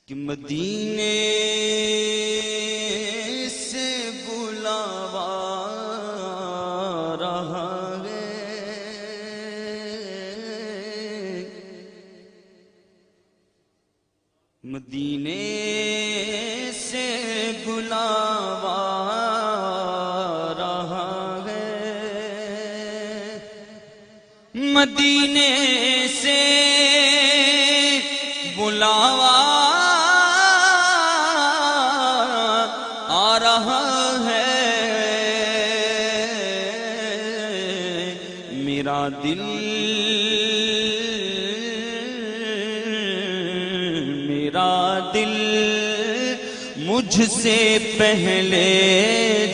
کہ مدینے سے بلاوا رہا ہے، مدینے سے بلاوا رہا ہے، مدینے سے بلاوا آ رہا ہے، میرا دل مجھ سے پہلے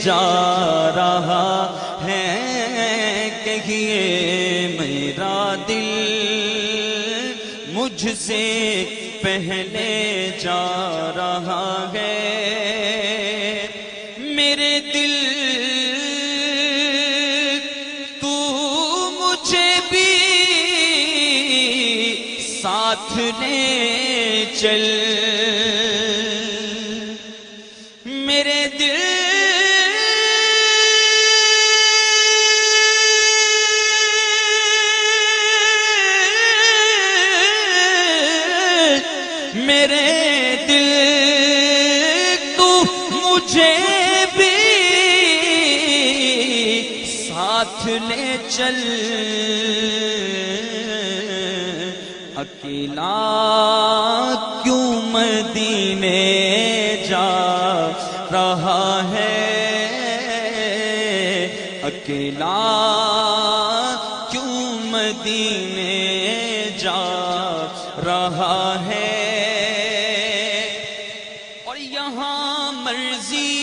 جا رہا ہے، کہیے میرا دل مجھ سے پہلے جا رہا ہے، میرے دل تو مجھے بھی ساتھ لے چل، میرے دل تو مجھے بھی ساتھ لے چل، اکیلا کیوں مدینے جا رہا ہے، اکیلا کیوں مدینے جا رہا ہے، اور یہاں مرضی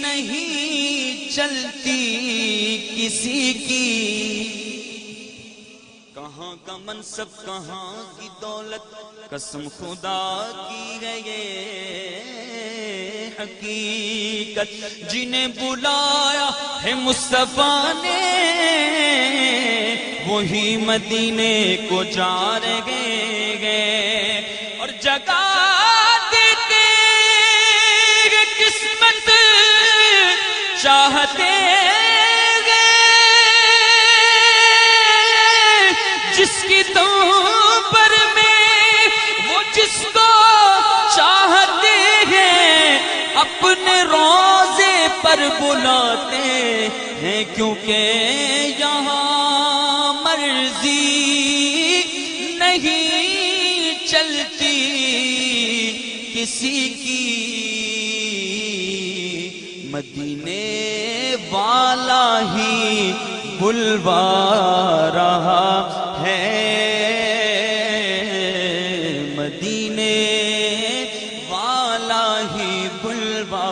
نہیں چلتی کسی کی، کہاں کا منصب کہاں کی دولت، قسم خدا کی ہے یہ حقیقت، جنہیں بلایا ہے مصطفیٰ نے وہی مدینے کو جا رہے ہیں، اور جگہ دیتے ہیں قسمت چاہتے جس کی تم پر میں وہ جس کو چاہتے ہیں اپنے روضے پر بلاتے ہیں، کیونکہ یہاں مرضی نہیں چلتی کسی کی، مدینے والا ہی بلوا رہا ہے، مدینے والا ہی بلوا